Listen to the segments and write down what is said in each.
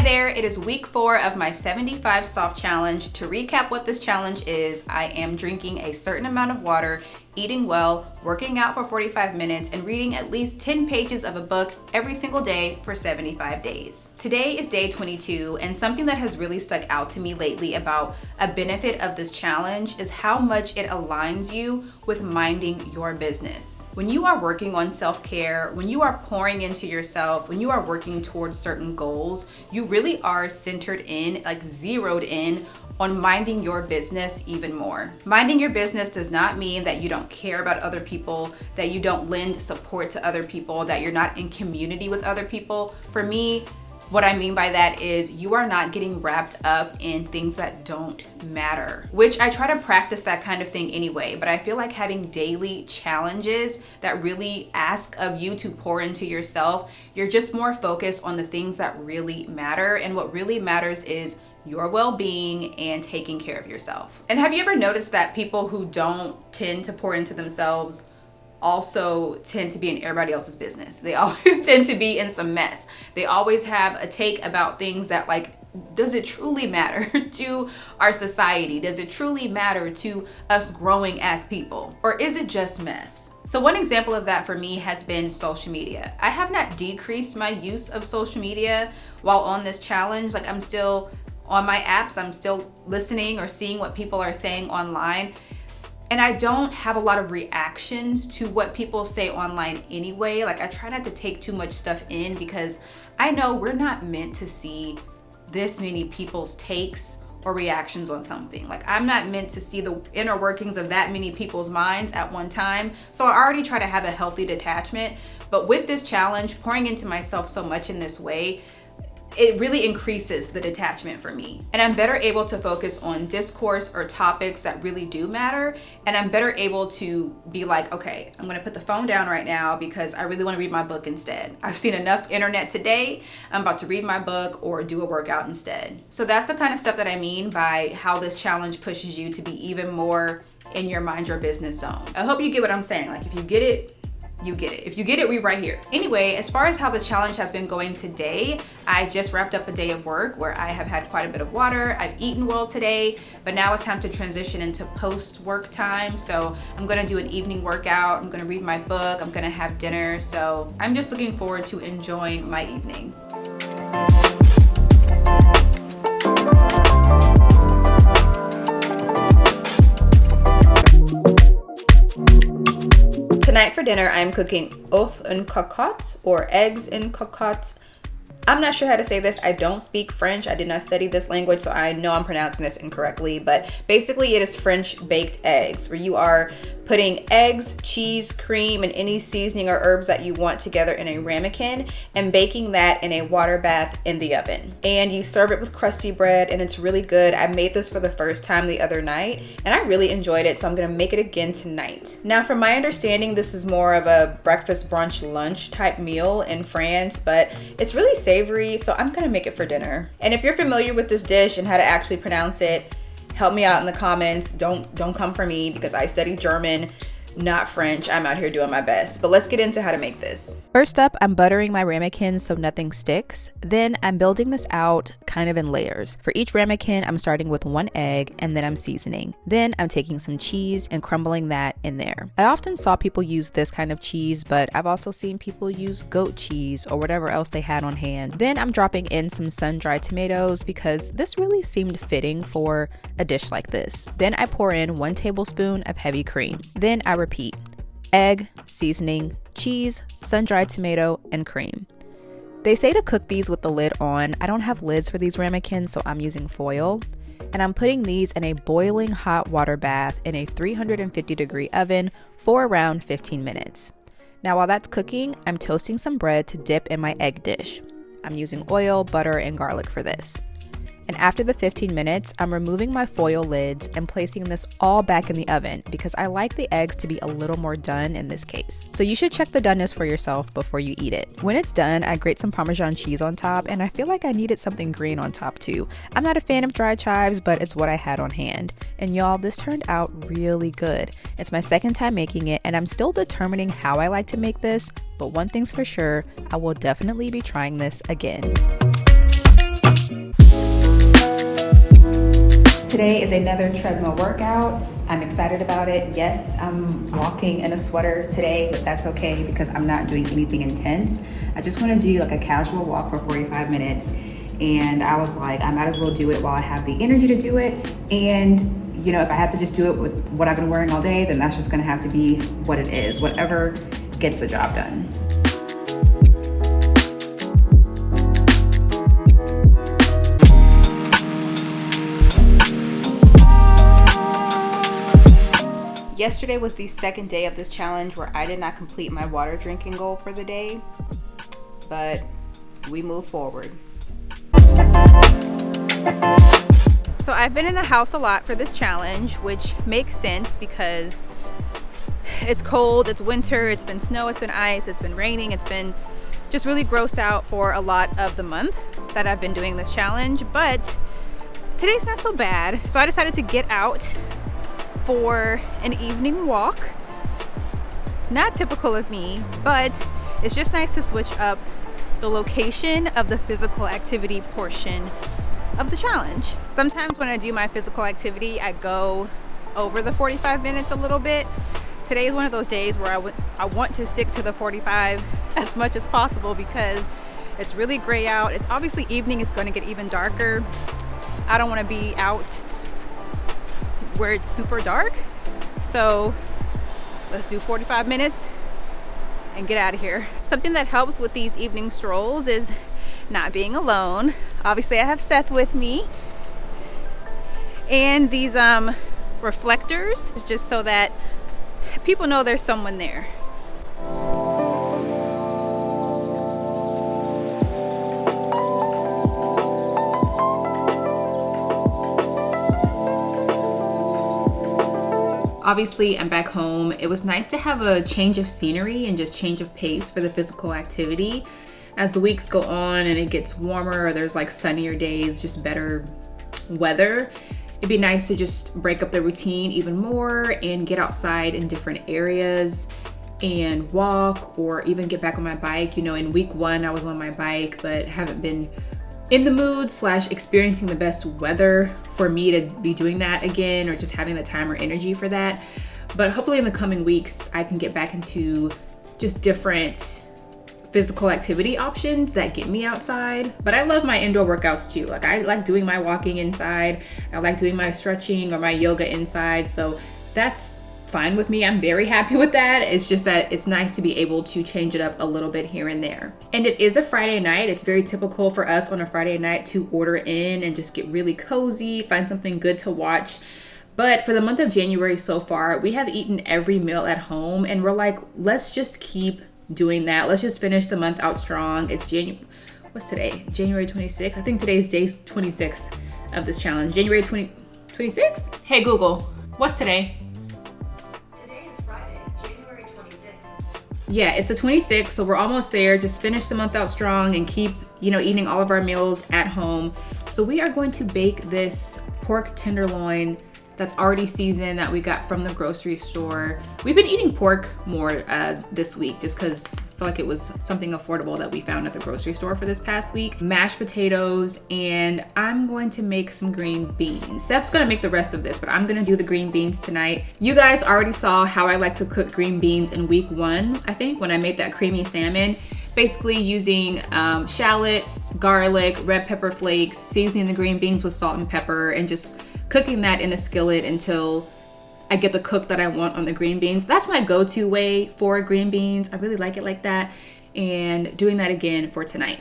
there, it is week 4 of my 75 soft challenge. To recap what this challenge is, I am drinking a certain amount of water, eating well, working out for 45 minutes, and reading at least 10 pages of a book every single day for 75 days. Today is day 22, and something that has really stuck out to me lately about a benefit of this challenge is how much it aligns you with minding your business. When you are working on self-care, when you are pouring into yourself, when you are working towards certain goals, you really are centered in, like zeroed in on minding your business even more. Minding your business does not mean that you don't care about other people, that you don't lend support to other people, that you're not in community with other people. For me, what I mean by that is you are not getting wrapped up in things that don't matter, which I try to practice that kind of thing anyway, but I feel like having daily challenges that really ask of you to pour into yourself, you're just more focused on the things that really matter, and what really matters is your well-being and taking care of yourself. And have you ever noticed that people who don't tend to pour into themselves also tend to be in everybody else's business? They always tend to be in some mess. They always have a take about things that, like, does it truly matter to our society? Does it truly matter to us growing as people? Or is it just mess? So one example of that for me has been social media. I have not decreased my use of social media while on this challenge. Like, I'm still on my apps, I'm still listening or seeing what people are saying online. And I don't have a lot of reactions to what people say online anyway. Like, I try not to take too much stuff in because I know we're not meant to see this many people's takes or reactions on something. Like, I'm not meant to see the inner workings of that many people's minds at one time. So I already try to have a healthy detachment. But with this challenge, pouring into myself so much in this way, it really increases the detachment for me. And I'm better able to focus on discourse or topics that really do matter. And I'm better able to be like, okay, I'm gonna put the phone down right now because I really wanna read my book instead. I've seen enough internet today. I'm about to read my book or do a workout instead. So that's the kind of stuff that I mean by how this challenge pushes you to be even more in your mind your business zone. I hope you get what I'm saying. Like, if you get it, you get it. If you get it, we right here. Anyway, as far as how the challenge has been going today, I just wrapped up a day of work where I have had quite a bit of water. I've eaten well today, but now it's time to transition into post-work time. So I'm gonna do an evening workout. I'm gonna read my book. I'm gonna have dinner. So I'm just looking forward to enjoying my evening. Tonight for dinner, I'm cooking œufs en cocotte, or eggs en cocotte. I'm not sure how to say this. I don't speak French. I did not study this language, so I know I'm pronouncing this incorrectly. But basically, it is French baked eggs, where you are putting eggs, cheese, cream, and any seasoning or herbs that you want together in a ramekin and baking that in a water bath in the oven. And you serve it with crusty bread, and it's really good. I made this for the first time the other night, and I really enjoyed it, so I'm gonna make it again tonight. Now, from my understanding, this is more of a breakfast, brunch, lunch type meal in France, but it's really savory, so I'm gonna make it for dinner. And if you're familiar with this dish and how to actually pronounce it, help me out in the comments. Don't come for me because I study German, not French. I'm out here doing my best. But let's get into how to make this. First up, I'm buttering my ramekin so nothing sticks. Then I'm building this out kind of in layers. For each ramekin, I'm starting with 1 egg and then I'm seasoning. Then I'm taking some cheese and crumbling that in there. I often saw people use this kind of cheese, but I've also seen people use goat cheese or whatever else they had on hand. Then I'm dropping in some sun-dried tomatoes because this really seemed fitting for a dish like this. Then I pour in 1 tablespoon of heavy cream. Then I repeat: egg, seasoning, cheese, sun-dried tomato, and cream. They say to cook these with the lid on. I don't have lids for these ramekins, so I'm using foil. And I'm putting these in a boiling hot water bath in a 350-degree oven for around 15 minutes. Now, while that's cooking, I'm toasting some bread to dip in my egg dish. I'm using oil, butter, and garlic for this. And after the 15 minutes, I'm removing my foil lids and placing this all back in the oven because I like the eggs to be a little more done in this case. So you should check the doneness for yourself before you eat it. When it's done, I grate some Parmesan cheese on top, and I feel like I needed something green on top too. I'm not a fan of dried chives, but it's what I had on hand. And y'all, this turned out really good. It's my second time making it, and I'm still determining how I like to make this, but one thing's for sure, I will definitely be trying this again. Today is another treadmill workout. I'm excited about it. Yes, I'm walking in a sweater today, but that's okay because I'm not doing anything intense. I just want to do like a casual walk for 45 minutes. And I was like, I might as well do it while I have the energy to do it. And, you know, if I have to just do it with what I've been wearing all day, then that's just going to have to be what it is, whatever gets the job done. Yesterday was the second day of this challenge where I did not complete my water drinking goal for the day, but we move forward. So I've been in the house a lot for this challenge, which makes sense because it's cold, it's winter, it's been snow, it's been ice, it's been raining, it's been just really gross out for a lot of the month that I've been doing this challenge, but today's not so bad. So I decided to get out for an evening walk. Not typical of me, but it's just nice to switch up the location of the physical activity portion of the challenge. Sometimes when I do my physical activity, I go over the 45 minutes a little bit. Today is one of those days where I want to stick to the 45 as much as possible because it's really gray out. It's obviously evening, it's going to get even darker. I don't want to be out where it's super dark. So let's do 45 minutes and get out of here. Something that helps with these evening strolls is not being alone. Obviously I have Seth with me. And these reflectors, just so that people know there's someone there. Obviously, I'm back home. It was nice to have a change of scenery and just change of pace for the physical activity. As the weeks go on and it gets warmer, or there's like sunnier days, just better weather, it'd be nice to just break up the routine even more and get outside in different areas and walk, or even get back on my bike. You know, in week 1, I was on my bike, but haven't been in the mood / experiencing the best weather for me to be doing that again, or just having the time or energy for that. But hopefully in the coming weeks, I can get back into just different physical activity options that get me outside. But I love my indoor workouts too. Like I like doing my walking inside. I like doing my stretching or my yoga inside. So that's fine with me. I'm very happy with that. It's just that it's nice to be able to change it up a little bit here and there. And it is a Friday night. It's very typical for us on a Friday night to order in and just get really cozy, find something good to watch. But for the month of January so far, we have eaten every meal at home, and we're like, let's just keep doing that. Let's just finish the month out strong. It's what's today? January 26th. I think today's day 26 of this challenge. January 26th? Hey Google, what's today? Yeah, it's the 26th, so we're almost there. Just finish the month out strong and keep, eating all of our meals at home. So we are going to bake this pork tenderloin that's already seasoned that we got from the grocery store. We've been eating pork more this week just because I feel like it was something affordable that we found at the grocery store for this past week. Mashed potatoes, and I'm going to make some green beans. Seth's gonna make the rest of this, but I'm gonna do the green beans tonight. You guys already saw how I like to cook green beans in week 1, I think, when I made that creamy salmon. Basically using shallot, garlic, red pepper flakes, seasoning the green beans with salt and pepper, and just cooking that in a skillet until I get the cook that I want on the green beans. That's my go-to way for green beans. I really like it like that, and doing that again for tonight.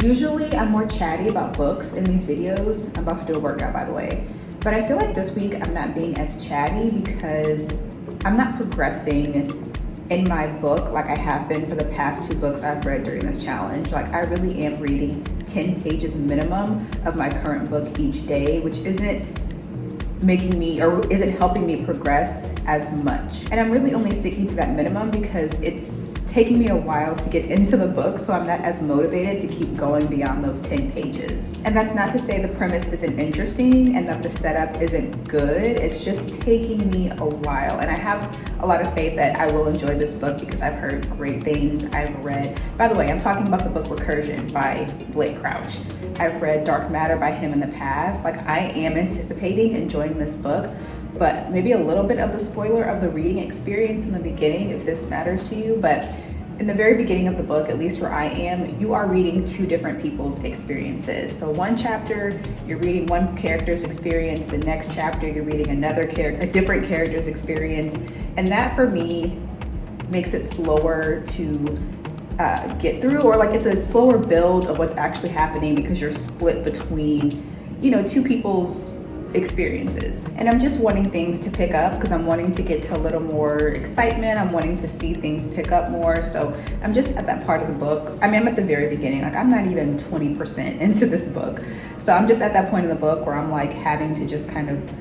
Usually I'm more chatty about books in these videos. I'm about to do a workout, by the way. But I feel like this week I'm not being as chatty because I'm not progressing in my book like I have been for the past 2 books I've read during this challenge. Like I really am reading 10 pages minimum of my current book each day, which isn't making me, or isn't helping me progress as much. And I'm really only sticking to that minimum because it's taking me a while to get into the book, so I'm not as motivated to keep going beyond those 10 pages. And that's not to say the premise isn't interesting and that the setup isn't good. It's just taking me a while. And I have a lot of faith that I will enjoy this book because I've heard great things. I've read, by the way, I'm talking about the book Recursion by Blake Crouch. I've read Dark Matter by him in the past. Like, I am anticipating enjoying this book, but maybe a little bit of the spoiler of the reading experience in the beginning if this matters to you. But in the very beginning of the book, at least where I am, you are reading two different people's experiences. So one chapter, you're reading one character's experience. The next chapter, you're reading a different character's experience. And that for me makes it slower to get through, or like it's a slower build of what's actually happening because you're split between, two people's experiences. And I'm just wanting things to pick up because I'm wanting to get to a little more excitement. I'm wanting to see things pick up more. So I'm just at that part of the book. I mean, I'm at the very beginning. Like, I'm not even 20% into this book. So I'm just at that point in the book where I'm like having to just kind of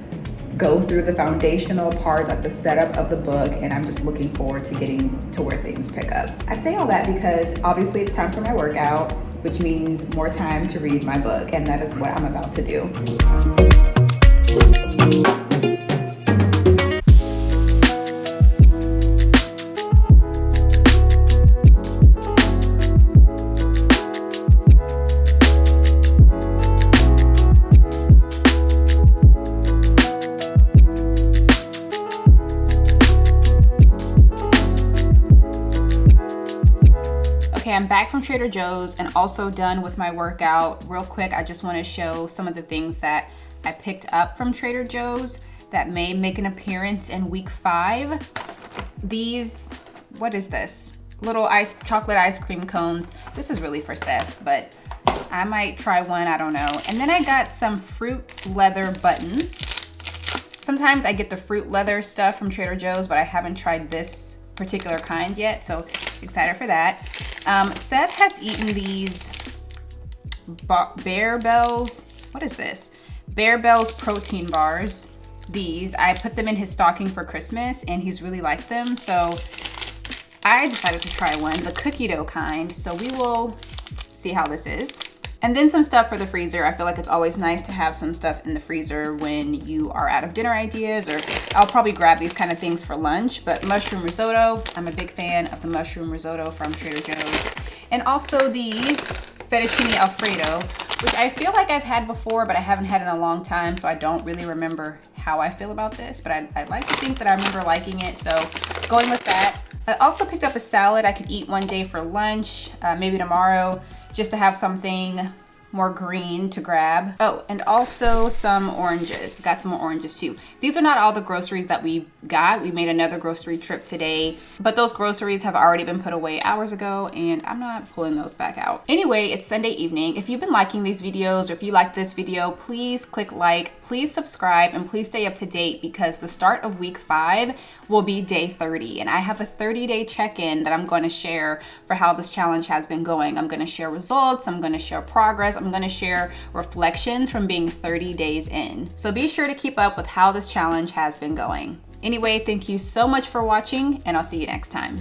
go through the foundational part, like the setup of the book, and I'm just looking forward to getting to where things pick up. I say all that because obviously it's time for my workout, which means more time to read my book, and that is what I'm about to do. Okay, I'm back from Trader Joe's and also done with my workout. Real quick, I just want to show some of the things that I picked up from Trader Joe's that may make an appearance in week 5. These, what is this? Little chocolate ice cream cones. This is really for Seth, but I might try one, I don't know. And then I got some fruit leather buttons. Sometimes I get the fruit leather stuff from Trader Joe's, but I haven't tried this particular kind yet, so excited for that. Seth has eaten these Bear Bells. What is this? Bear Bells protein bars. These, I put them in his stocking for Christmas and he's really liked them. So I decided to try one, the cookie dough kind. So we will see how this is. And then some stuff for the freezer. I feel like it's always nice to have some stuff in the freezer when you are out of dinner ideas, or I'll probably grab these kind of things for lunch. But mushroom risotto, I'm a big fan of the mushroom risotto from Trader Joe's. And also the fettuccine alfredo, which I feel like I've had before, but I haven't had in a long time, so I don't really remember how I feel about this, but I'd like to think that I remember liking it, so going with that. I also picked up a salad I could eat one day for lunch, maybe tomorrow, just to have something more green to grab. Oh, and also some oranges. Got some more oranges too. These are not all the groceries that we got. We made another grocery trip today, but those groceries have already been put away hours ago and I'm not pulling those back out. Anyway, it's Sunday evening. If you've been liking these videos or if you like this video, please click like, please subscribe, and please stay up to date because the start of week 5 will be day 30. And I have a 30-day check-in that I'm going to share for how this challenge has been going. I'm going to share results. I'm going to share progress. I'm going to share reflections from being 30 days in. So be sure to keep up with how this challenge has been going. Anyway, thank you so much for watching and I'll see you next time.